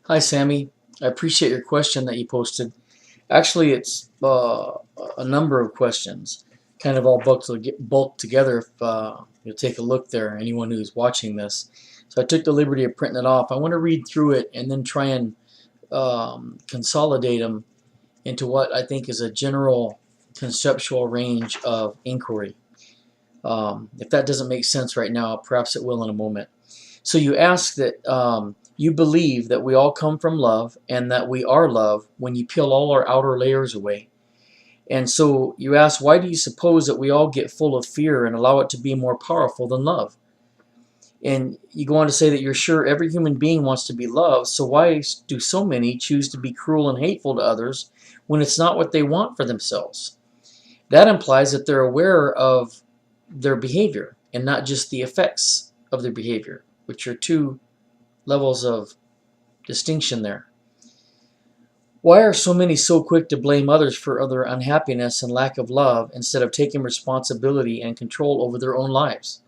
Hi, Sammy. I appreciate your question that you posted. Actually, it's a number of questions, kind of all bulked together. If you'll take a look there, anyone who's watching this. So I took the liberty of printing it off. I want to read through it and then try and consolidate them into what I think is a general conceptual range of inquiry. If that doesn't make sense right now, perhaps it will in a moment. So you ask that you believe that we all come from love and that we are love when you peel all our outer layers away. And so you ask, why do you suppose that we all get full of fear and allow it to be more powerful than love? And you go on to say that you're sure every human being wants to be loved, so why do so many choose to be cruel and hateful to others when it's not what they want for themselves? That implies that they're aware of their behavior and not just the effects of their behavior, which are two levels of distinction there. Why are so many so quick to blame others for their unhappiness and lack of love instead of taking responsibility and control over their own lives?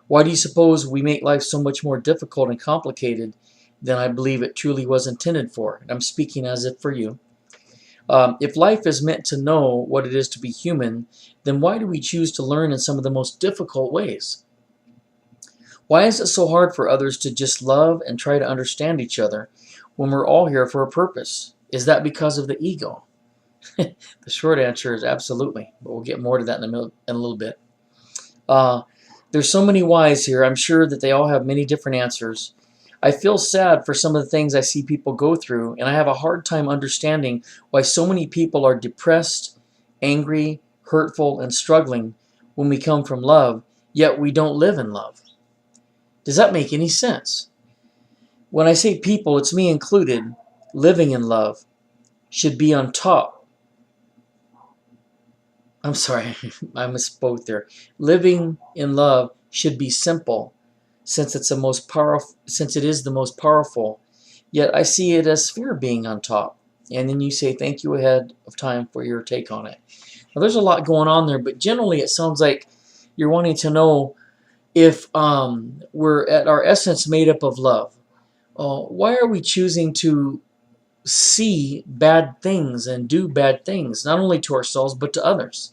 Why do you suppose we make life so much more difficult and complicated than I believe it truly was intended for? And I'm speaking as if for you. If life is meant to know what it is to be human, then why do we choose to learn in some of the most difficult ways? Why is it so hard for others to just love and try to understand each other when we're all here for a purpose? Is that because of the ego? The short answer is absolutely, but we'll get more to that in a little bit. There's so many whys here. I'm sure that they all have many different answers. I feel sad for some of the things I see people go through, and I have a hard time understanding why so many people are depressed, angry, hurtful, and struggling when we come from love, yet we don't live in love. Does that make any sense? When I say people, it's me included. Living in love should be on top. I'm sorry, I misspoke there. Living in love should be simple, since it is the most powerful. Yet I see it as fear being on top. And then you say thank you ahead of time for your take on it. Now, there's a lot going on there, but generally it sounds like you're wanting to know if we're at our essence made up of love. Why are we choosing to see bad things and do bad things, not only to ourselves but to others?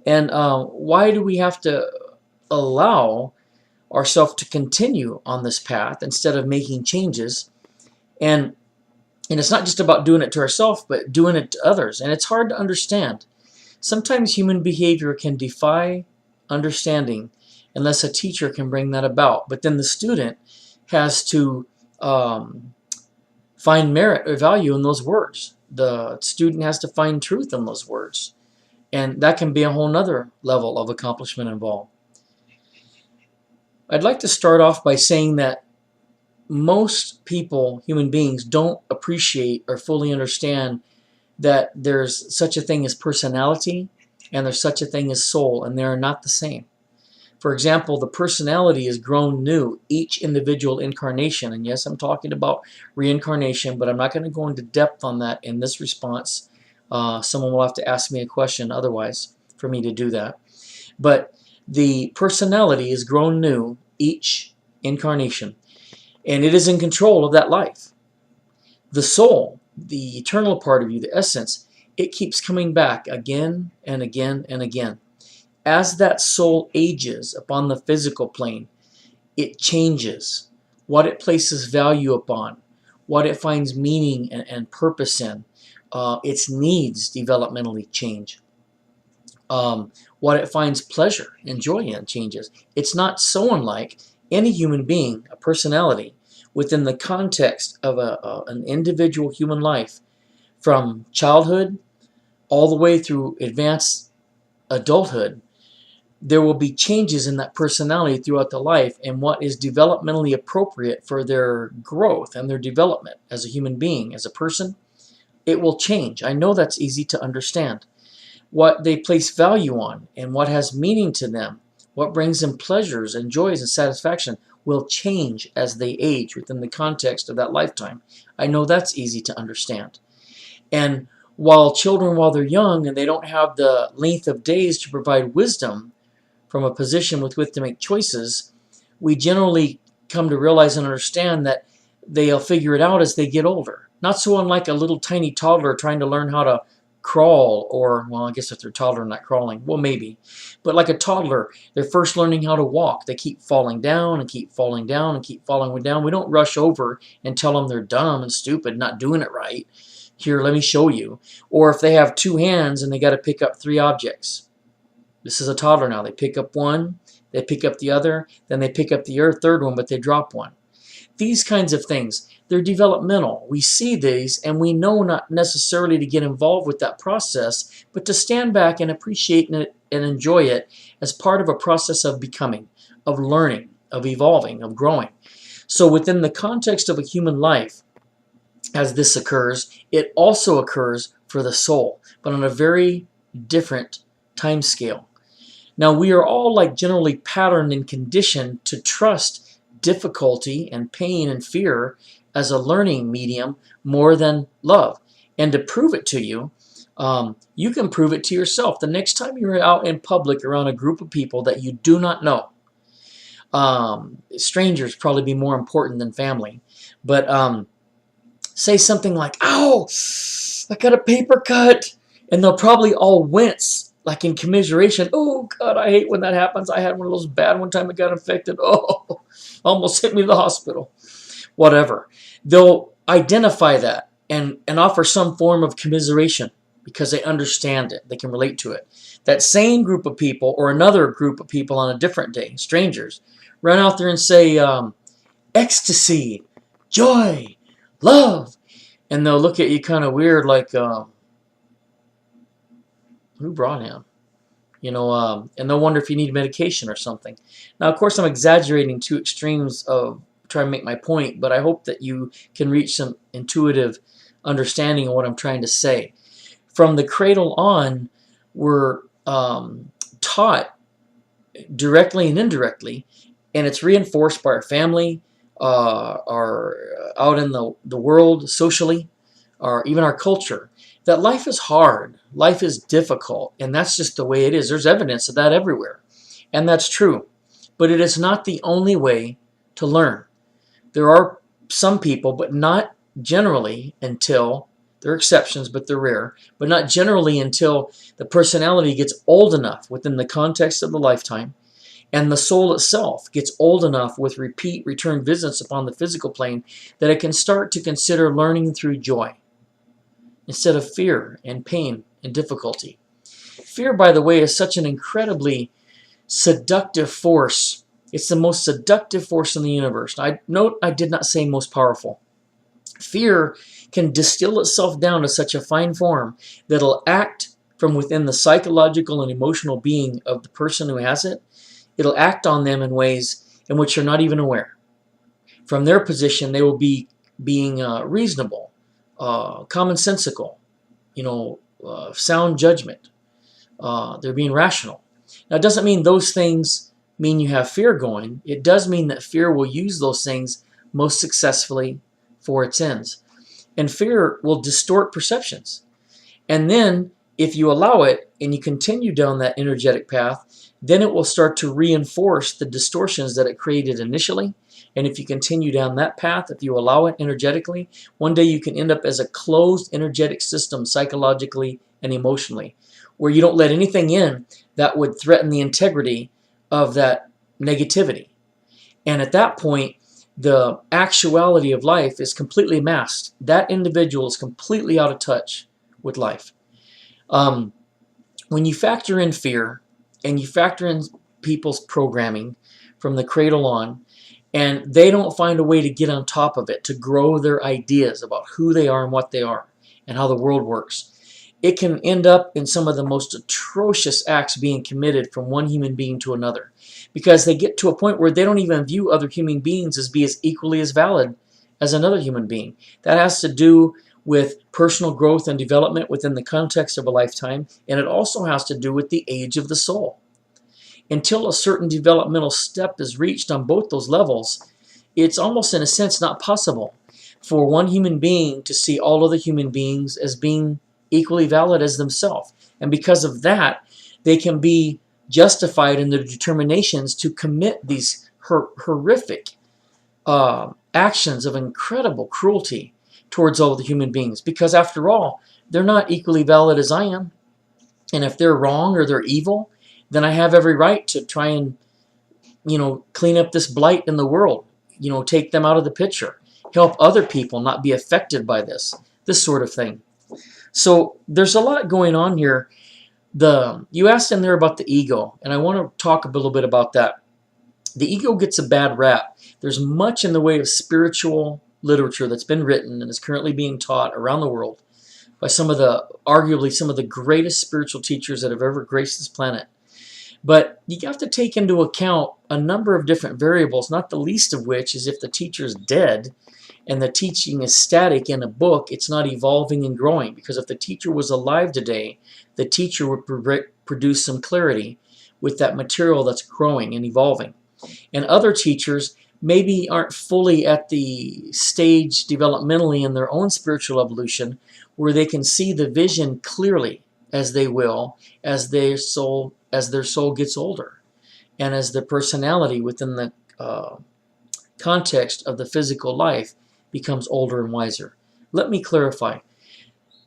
And why do we have to allow ourselves to continue on this path instead of making changes? And it's not just about doing it to ourselves, but doing it to others. And it's hard to understand. Sometimes human behavior can defy understanding unless a teacher can bring that about. But then the student has to find merit or value in those words. The student has to find truth in those words. And that can be a whole nother level of accomplishment involved. I'd like to start off by saying that most people, human beings, don't appreciate or fully understand that there's such a thing as personality and there's such a thing as soul, and they are not the same. For example, the personality is grown new each individual incarnation. And yes, I'm talking about reincarnation, but I'm not going to go into depth on that in this response. Someone will have to ask me a question otherwise for me to do that. But the personality is grown new each incarnation, and it is in control of that life. The soul, the eternal part of you, the essence, it keeps coming back again and again and again. As that soul ages upon the physical plane, it changes what it places value upon, what it finds meaning and purpose in. Its needs developmentally change. What it finds pleasure and joy in changes. It's not so unlike any human being, a personality, within the context of an individual human life, from childhood all the way through advanced adulthood. There will be changes in that personality throughout the life and what is developmentally appropriate for their growth and their development as a human being, as a person. It will change. I know that's easy to understand. What they place value on and what has meaning to them, what brings them pleasures and joys and satisfaction, will change as they age within the context of that lifetime. I know that's easy to understand. And while they're young and they don't have the length of days to provide wisdom from a position with which to make choices, we generally come to realize and understand that they'll figure it out as they get older. Not so unlike a little tiny toddler trying to learn how to crawl, or, well, I guess if they're toddler not crawling, well, maybe. But like a toddler, they're first learning how to walk. They keep falling down and keep falling down and keep falling down. We don't rush over and tell them they're dumb and stupid, not doing it right. Here, let me show you. Or if they have two hands and they got to pick up three objects. This is a toddler now. They pick up one, they pick up the other, then they pick up the third one, but they drop one. These kinds of things, they're developmental. We see these and we know not necessarily to get involved with that process, but to stand back and appreciate it and enjoy it as part of a process of becoming, of learning, of evolving, of growing. So within the context of a human life, as this occurs, it also occurs for the soul, but on a very different time scale. Now, we are all like generally patterned and conditioned to trust difficulty and pain and fear as a learning medium more than love. And to prove it to you, you can prove it to yourself. The next time you're out in public around a group of people that you do not know, strangers probably be more important than family, but say something like, "Ow, I got a paper cut," and they'll probably all wince, like in commiseration. "Oh, God, I hate when that happens. I had one of those bad one time I got infected. Oh, almost hit me to the hospital." Whatever. They'll identify that and offer some form of commiseration because they understand it. They can relate to it. That same group of people or another group of people on a different day, strangers, run out there and say, "Ecstasy, joy, love," and they'll look at you kind of weird, like, who brought him? And they'll wonder if you need medication or something. Now, of course, I'm exaggerating to extremes of trying to make my point, but I hope that you can reach some intuitive understanding of what I'm trying to say. From the cradle on, we're taught directly and indirectly, and it's reinforced by our family, our out in the world socially, or even our culture, that life is hard, life is difficult, and that's just the way it is. There's evidence of that everywhere, and that's true. But it is not the only way to learn. There are some people, but not generally until, there are exceptions, but they're rare, but not generally until the personality gets old enough within the context of the lifetime, and the soul itself gets old enough with return visits upon the physical plane that it can start to consider learning through joy instead of fear and pain and difficulty. Fear, by the way, is such an incredibly seductive force. It's the most seductive force in the universe. Note I did not say most powerful. Fear can distill itself down to such a fine form that it'll act from within the psychological and emotional being of the person who has it. It'll act on them in ways in which you're not even aware. From their position, they will be being reasonable, commonsensical, sound judgment. They're being rational. Now, it doesn't mean those things mean you have fear going. It does mean that fear will use those things most successfully for its ends. And fear will distort perceptions. And then, if you allow it and you continue down that energetic path, then it will start to reinforce the distortions that it created initially. And if you continue down that path, if you allow it energetically, one day you can end up as a closed energetic system psychologically and emotionally, where you don't let anything in that would threaten the integrity of that negativity. And at that point, the actuality of life is completely masked. That individual is completely out of touch with life. When you factor in fear and you factor in people's programming from the cradle on, and they don't find a way to get on top of it, to grow their ideas about who they are and what they are and how the world works, it can end up in some of the most atrocious acts being committed from one human being to another, because they get to a point where they don't even view other human beings as being as equally as valid as another human being. That has to do with personal growth and development within the context of a lifetime, and it also has to do with the age of the soul. Until a certain developmental step is reached on both those levels, it's almost in a sense not possible for one human being to see all other human beings as being equally valid as themselves. And because of that, they can be justified in their determinations to commit these horrific actions of incredible cruelty towards all the human beings, because after all, they're not equally valid as I am. And if they're wrong or they're evil, then I have every right to try and, clean up this blight in the world, take them out of the picture, help other people not be affected by this sort of thing. So there's a lot going on here. You asked in there about the ego, and I want to talk a little bit about that. The ego gets a bad rap. There's much in the way of spiritual literature that's been written and is currently being taught around the world by arguably some of the greatest spiritual teachers that have ever graced this planet. But you have to take into account a number of different variables, not the least of which is if the teacher's dead and the teaching is static in a book, it's not evolving and growing. Because if the teacher was alive today, the teacher would produce some clarity with that material that's growing and evolving. And other teachers maybe aren't fully at the stage developmentally in their own spiritual evolution where they can see the vision clearly as they will as their soul gets older and as their personality within the context of the physical life becomes older and wiser. Let me clarify.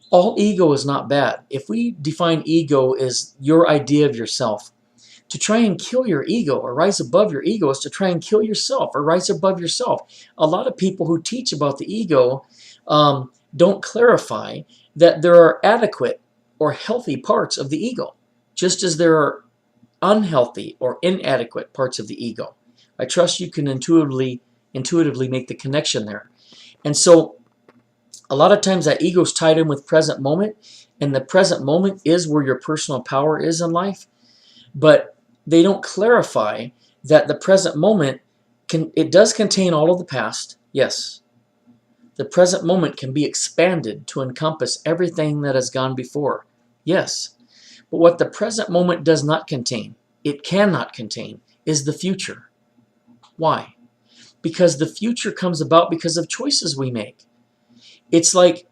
All ego is not bad. If we define ego as your idea of yourself, to try and kill your ego or rise above your ego is to try and kill yourself or rise above yourself. A lot of people who teach about the ego don't clarify that there are adequate or healthy parts of the ego, just as there are unhealthy or inadequate parts of the ego. I trust you can intuitively make the connection there. And so a lot of times that ego is tied in with present moment, and the present moment is where your personal power is in life. But they don't clarify that the present moment it does contain all of the past, yes. The present moment can be expanded to encompass everything that has gone before, yes. But what the present moment does not contain, it cannot contain, is the future. Why? Because the future comes about because of choices we make. It's like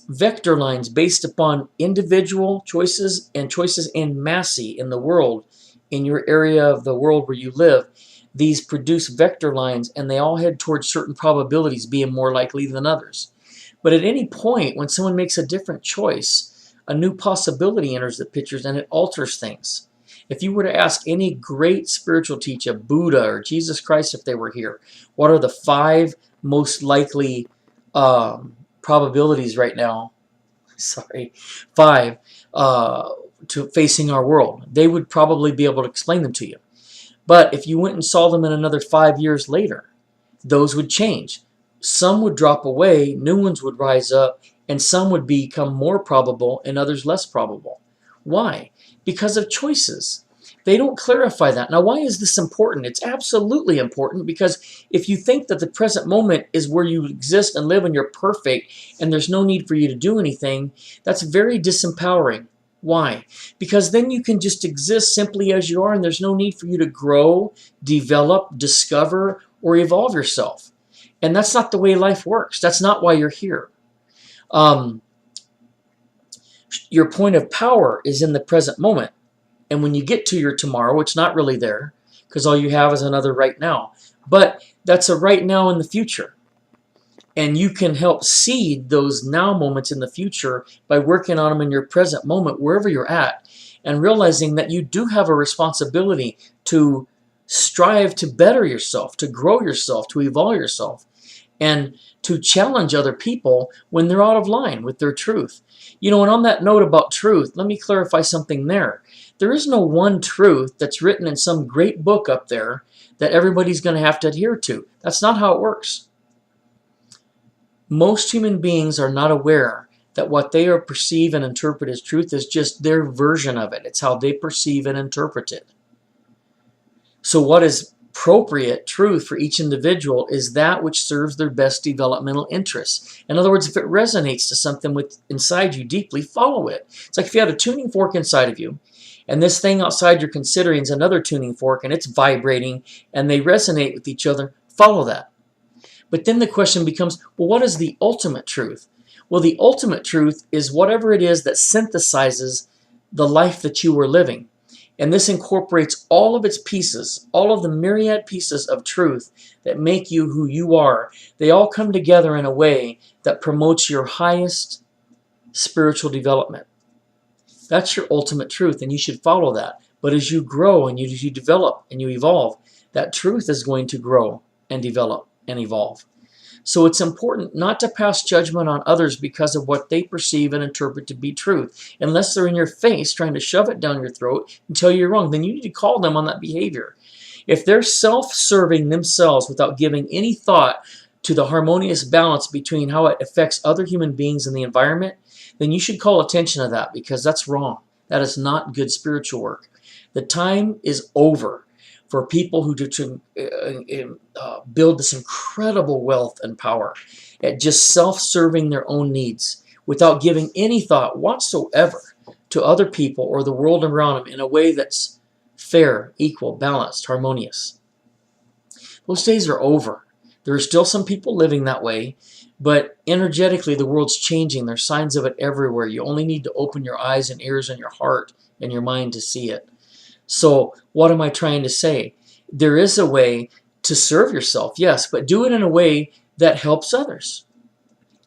vector lines based upon individual choices and choices in masse in the world, in your area of the world where you live. These produce vector lines, and they all head towards certain probabilities being more likely than others. But at any point, when someone makes a different choice, a new possibility enters the pictures, and it alters things. If you were to ask any great spiritual teacher, Buddha or Jesus Christ, if they were here, what are the 5 most likely probabilities right now? 5 to facing our world. They would probably be able to explain them to you. But if you went and saw them in another 5 years later, those would change. Some would drop away, new ones would rise up, and some would become more probable and others less probable. Why? Because of choices. They don't clarify that. Now, why is this important? It's absolutely important, because if you think that the present moment is where you exist and live and you're perfect and there's no need for you to do anything, that's very disempowering. Why? Because then you can just exist simply as you are, and there's no need for you to grow, develop, discover, or evolve yourself. And that's not the way life works. That's not why you're here. Your point of power is in the present moment. And when you get to your tomorrow, it's not really there, because all you have is another right now. But that's a right now in the future. And you can help seed those now moments in the future by working on them in your present moment, wherever you're at, and realizing that you do have a responsibility to strive to better yourself, to grow yourself, to evolve yourself, and to challenge other people when they're out of line with their truth. And on that note about truth, let me clarify something there. There is no one truth that's written in some great book up there that everybody's going to have to adhere to. That's not how it works. Most human beings are not aware that what they perceive and interpret as truth is just their version of it. It's how they perceive and interpret it. So what is appropriate truth for each individual is that which serves their best developmental interests. In other words, if it resonates to something inside you deeply, follow it. It's like if you had a tuning fork inside of you, and this thing outside you're considering is another tuning fork, and it's vibrating, and they resonate with each other, follow that. But then the question becomes, well, what is the ultimate truth? Well, the ultimate truth is whatever it is that synthesizes the life that you were living. And this incorporates all of its pieces, all of the myriad pieces of truth that make you who you are. They all come together in a way that promotes your highest spiritual development. That's your ultimate truth, and you should follow that. But as you grow and you develop and you evolve, that truth is going to grow and develop and evolve. So it's important not to pass judgment on others because of what they perceive and interpret to be truth. Unless they're in your face trying to shove it down your throat and tell you you're wrong, then you need to call them on that behavior. If they're self-serving themselves without giving any thought to the harmonious balance between how it affects other human beings and the environment, then you should call attention to that, because that's wrong. That is not good spiritual work. The time is over for people who build this incredible wealth and power at just self-serving their own needs without giving any thought whatsoever to other people or the world around them in a way that's fair, equal, balanced, harmonious. Those days are over. There are still some people living that way, but energetically the world's changing. There's signs of it everywhere. You only need to open your eyes and ears and your heart and your mind to see it. So what am I trying to say? There is a way to serve yourself, yes, but do it in a way that helps others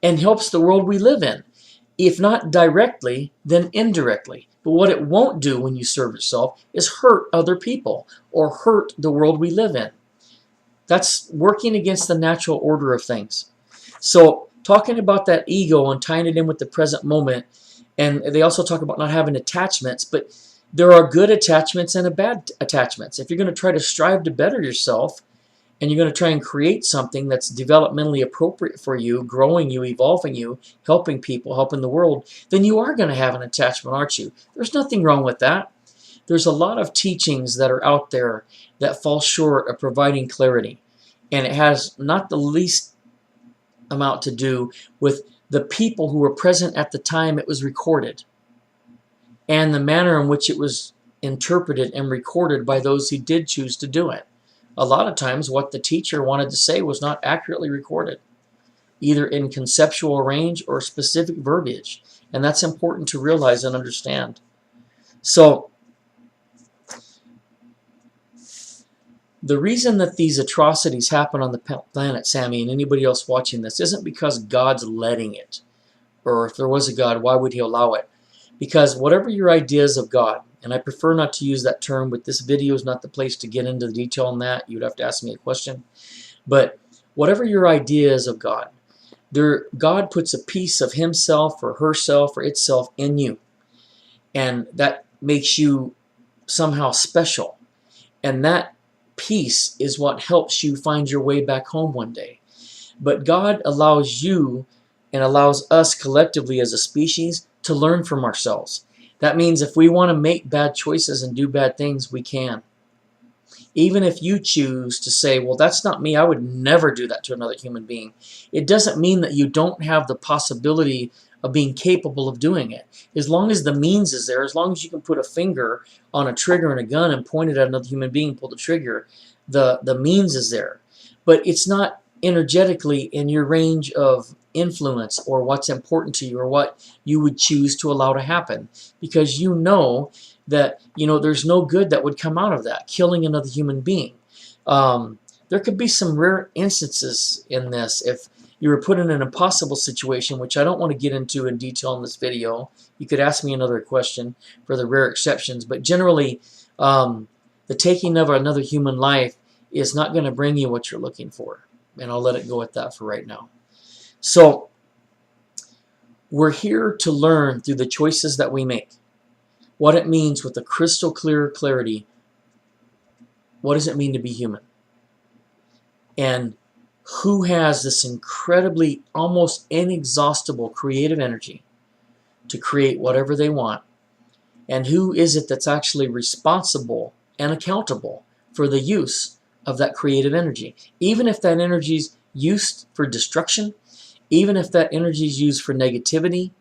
and helps the world we live in. If not directly, then indirectly. But what it won't do when you serve yourself is hurt other people or hurt the world we live in. That's working against the natural order of things. So talking about that ego and tying it in with the present moment, and they also talk about not having attachments, but there are good attachments and bad attachments. If you're going to try to strive to better yourself and you're going to try and create something that's developmentally appropriate for you, growing you, evolving you, helping people, helping the world, then you are going to have an attachment, aren't you? There's nothing wrong with that. There's a lot of teachings that are out there that fall short of providing clarity. And it has not the least amount to do with the people who were present at the time it was recorded, and the manner in which it was interpreted and recorded by those who did choose to do it. A lot of times what the teacher wanted to say was not accurately recorded, either in conceptual range or specific verbiage. And that's important to realize and understand. So, the reason that these atrocities happen on the planet, Sammy, and anybody else watching this, isn't because God's letting it. Or if there was a God, why would He allow it? Because whatever your ideas of God, and I prefer not to use that term, but this video is not the place to get into the detail on that. You'd have to ask me a question. But whatever your ideas of God, God puts a piece of Himself or herself or itself in you. And that makes you somehow special. And that piece is what helps you find your way back home one day. But God allows you and allows us collectively as a species to learn from ourselves. That means if we want to make bad choices and do bad things, we can. Even if you choose to say, well, that's not me, I would never do that to another human being, it doesn't mean that you don't have the possibility of being capable of doing it. As long as the means is there, as long as you can put a finger on a trigger and a gun and point it at another human being and pull the trigger, the means is there. But it's not energetically in your range of influence or what's important to you or what you would choose to allow to happen, because you know that there's no good that would come out of that, killing another human being. There could be some rare instances in this if you were put in an impossible situation, which I don't want to get into in detail in this video. You could ask me another question for the rare exceptions, but generally the taking of another human life is not going to bring you what you're looking for, and I'll let it go at that for right now. So we're here to learn through the choices that we make what it means with a crystal clear clarity. What does it mean to be human? And who has this incredibly, almost inexhaustible creative energy to create whatever they want? And who is it that's actually responsible and accountable for the use of that creative energy? Even if that energy is used for destruction, even if that energy is used for negativity,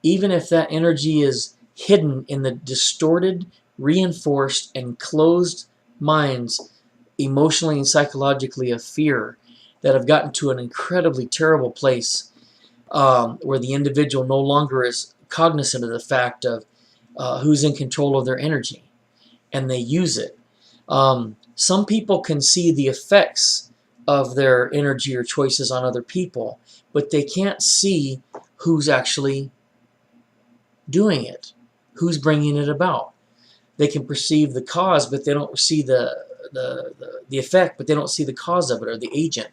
even if that energy is hidden in the distorted, reinforced, and closed minds, emotionally and psychologically, of fear, that have gotten to an incredibly terrible place where the individual no longer is cognizant of the fact of who's in control of their energy. and they use it. Some people can see the effects of their energy or choices on other people, but they can't see who's actually doing it, who's bringing it about. They can perceive the cause, but they don't see the effect, but they don't see the cause of it or the agent.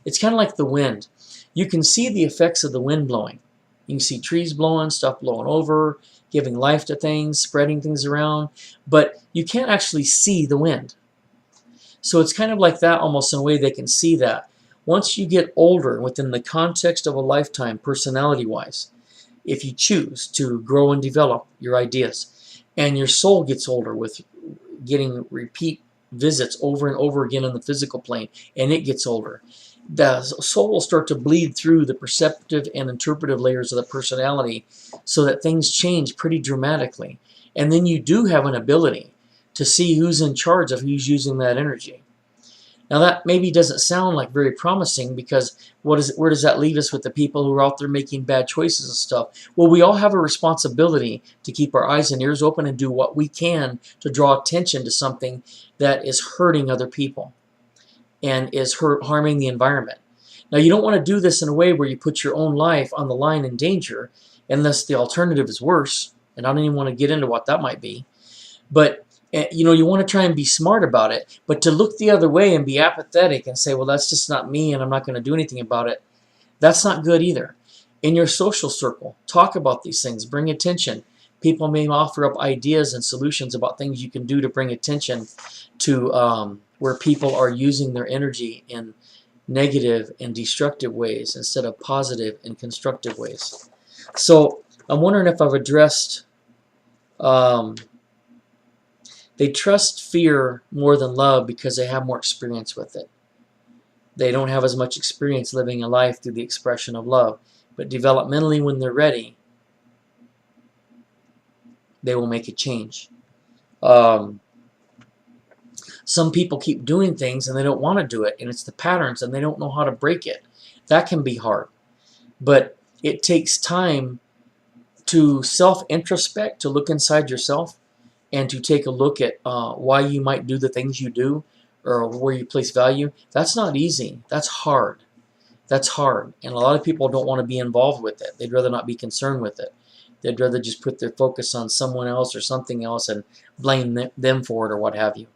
It's kind of like the wind. You can see the effects of the wind blowing. You can see trees blowing, stuff blowing over, giving life to things, spreading things around, but you can't actually see the wind. So it's kind of like that almost in a way they can see that. Once you get older, within the context of a lifetime, personality-wise, if you choose to grow and develop your ideas, and your soul gets older with getting repeat visits over and over again in the physical plane, and it gets older, the soul will start to bleed through the perceptive and interpretive layers of the personality so that things change pretty dramatically. And then you do have an ability to see who's in charge of who's using that energy. Now that maybe doesn't sound like very promising, because where does that leave us with the people who are out there making bad choices and stuff? Well, we all have a responsibility to keep our eyes and ears open and do what we can to draw attention to something that is hurting other people and is harming the environment. Now, you don't want to do this in a way where you put your own life on the line in danger, unless the alternative is worse, and I don't even want to get into what that might be. But you want to try and be smart about it, but to look the other way and be apathetic and say, well, that's just not me and I'm not going to do anything about it, that's not good either. In your social circle, talk about these things, bring attention. People may offer up ideas and solutions about things you can do to bring attention to where people are using their energy in negative and destructive ways instead of positive and constructive ways. So I'm wondering if I've addressed... They trust fear more than love because they have more experience with it. They don't have as much experience living a life through the expression of love. But developmentally, when they're ready, they will make a change. Some people keep doing things and they don't want to do it, and it's the patterns and they don't know how to break it. That can be hard. But it takes time to self-introspect, to look inside yourself, and to take a look at why you might do the things you do or where you place value. That's not easy. That's hard. That's hard. And a lot of people don't want to be involved with it. They'd rather not be concerned with it. They'd rather just put their focus on someone else or something else and blame them for it or what have you.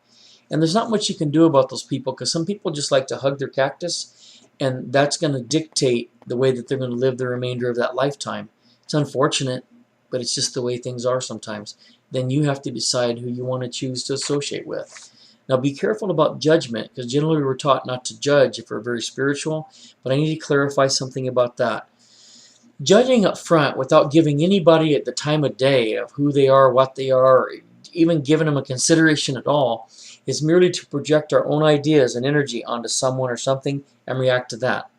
And there's not much you can do about those people, because some people just like to hug their cactus, and that's going to dictate the way that they're going to live the remainder of that lifetime. It's unfortunate, but it's just the way things are sometimes. Then you have to decide who you want to choose to associate with. Now be careful about judgment, because generally we're taught not to judge if we're very spiritual, but I need to clarify something about that. Judging up front without giving anybody at the time of day of who they are, what they are, or even giving them a consideration at all, is merely to project our own ideas and energy onto someone or something and react to that.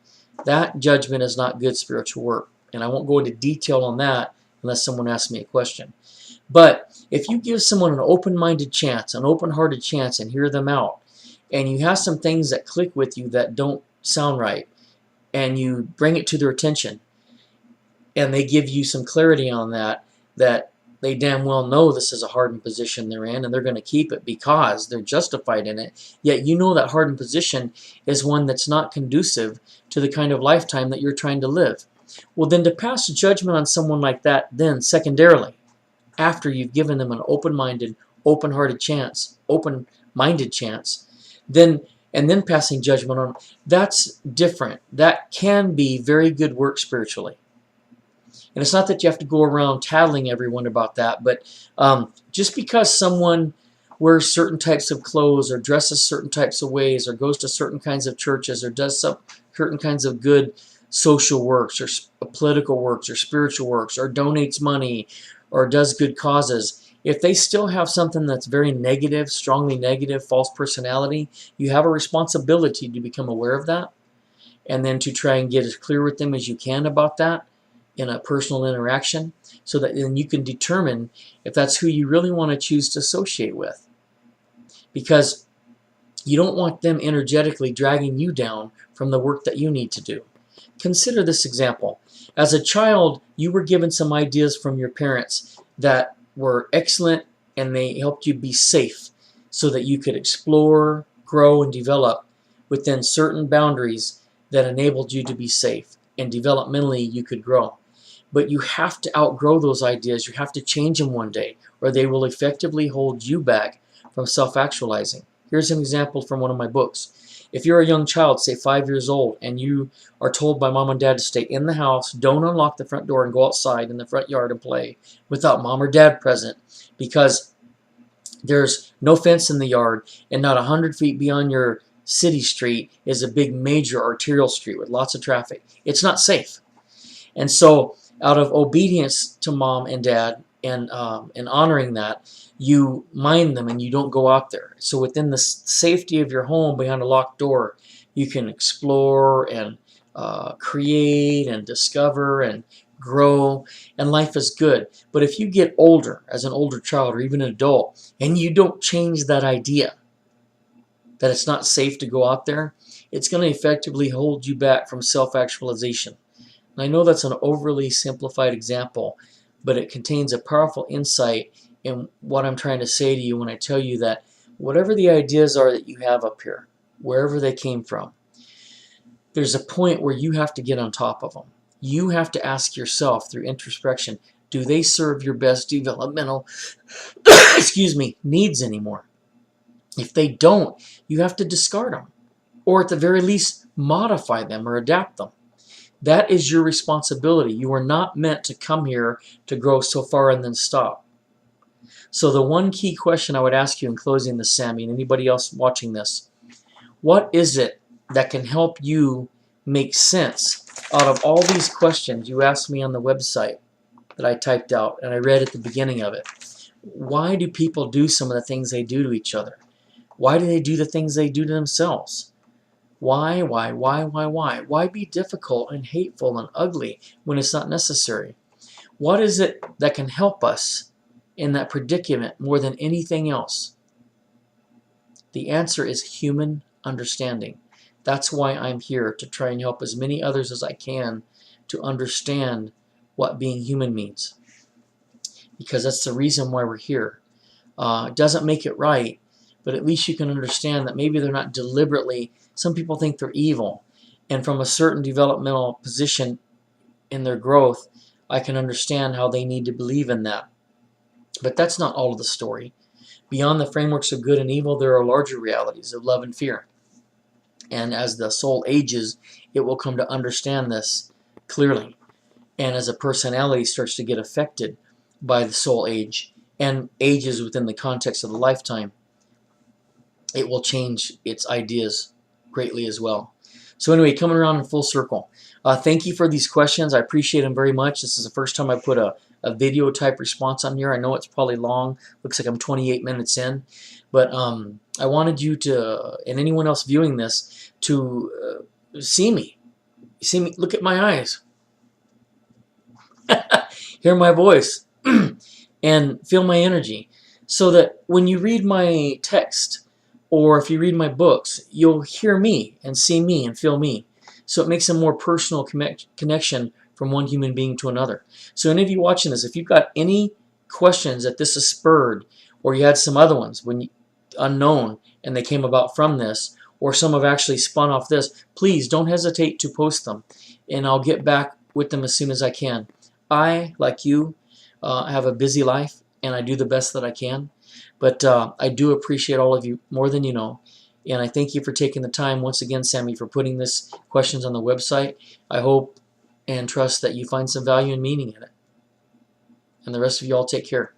That judgment is not good spiritual work, and I won't go into detail on that unless someone asks me a question. But if you give someone an open-minded chance, an open-hearted chance, and hear them out, and you have some things that click with you that don't sound right, and you bring it to their attention, and they give you some clarity on that they damn well know this is a hardened position they're in, and they're going to keep it because they're justified in it, yet you know that hardened position is one that's not conducive to the kind of lifetime that you're trying to live. Well, then to pass judgment on someone like that, then secondarily, after you've given them an open-minded, open-hearted chance, open-minded chance, and then passing judgment on them, that's different. That can be very good work spiritually. And it's not that you have to go around tattling everyone about that, but just because someone wears certain types of clothes or dresses certain types of ways or goes to certain kinds of churches or does certain kinds of good social works or political works or spiritual works or donates money or does good causes, if they still have something that's very negative, strongly negative, false personality, you have a responsibility to become aware of that and then to try and get as clear with them as you can about that in a personal interaction, so that then you can determine if that's who you really want to choose to associate with. Because you don't want them energetically dragging you down from the work that you need to do. Consider this example. As a child, you were given some ideas from your parents that were excellent and they helped you be safe. so that you could explore, grow, and develop within certain boundaries that enabled you to be safe, and developmentally you could grow. But you have to outgrow those ideas. You have to change them one day, or they will effectively hold you back from self-actualizing. Here's an example from one of my books. If you're a young child, say 5 years old, and you are told by mom and dad to stay in the house, don't unlock the front door and go outside in the front yard and play without mom or dad present, because there's no fence in the yard, and not 100 feet beyond your city street is a big major arterial street with lots of traffic. It's not safe. And so out of obedience to mom and dad and honoring that, you mind them and you don't go out there. So within the safety of your home behind a locked door, you can explore and create and discover and grow, and life is good. But if you get older, as an older child or even an adult, and you don't change that idea that it's not safe to go out there, it's going to effectively hold you back from self-actualization. And I know that's an overly simplified example, but it contains a powerful insight in what I'm trying to say to you when I tell you that whatever the ideas are that you have up here, wherever they came from, there's a point where you have to get on top of them. You have to ask yourself through introspection, do they serve your best developmental excuse me, needs anymore? If they don't, you have to discard them, or at the very least modify them or adapt them. That is your responsibility. You are not meant to come here to grow so far and then stop. So the one key question I would ask you in closing this, Sammy, and anybody else watching this, what is it that can help you make sense out of all these questions you asked me on the website that I typed out and I read at the beginning of it? Why do people do some of the things they do to each other? Why do they do the things they do to themselves? Why? Why be difficult and hateful and ugly when it's not necessary? What is it that can help us in that predicament more than anything else? The answer is human understanding. That's why I'm here, to try and help as many others as I can to understand what being human means. Because that's the reason why we're here. It doesn't make it right, but at least you can understand that maybe they're not deliberately. Some people think they're evil, and from a certain developmental position in their growth, I can understand how they need to believe in that. But that's not all of the story. Beyond the frameworks of good and evil, there are larger realities of love and fear. And as the soul ages, it will come to understand this clearly. And as a personality starts to get affected by the soul age and ages within the context of the lifetime, it will change its ideas greatly as well. So anyway, coming around in full circle. Thank you for these questions. I appreciate them very much. This is the first time I put a video type response on here. I know it's probably long. Looks like I'm 28 minutes in. But I wanted you to, and anyone else viewing this, to see me. See me. Look at my eyes. Hear my voice. And feel my energy. So that when you read my text, or if you read my books, you'll hear me and see me and feel me. So it makes a more personal connection from one human being to another. So any of you watching this, if you've got any questions that this has spurred, or you had some other ones unknown and they came about from this, or some have actually spun off this, please don't hesitate to post them, and I'll get back with them as soon as I can. I, like you, have a busy life, and I do the best that I can. But I do appreciate all of you more than you know. And I thank you for taking the time, once again, Sammy, for putting this questions on the website. I hope and trust that you find some value and meaning in it. And the rest of you all take care.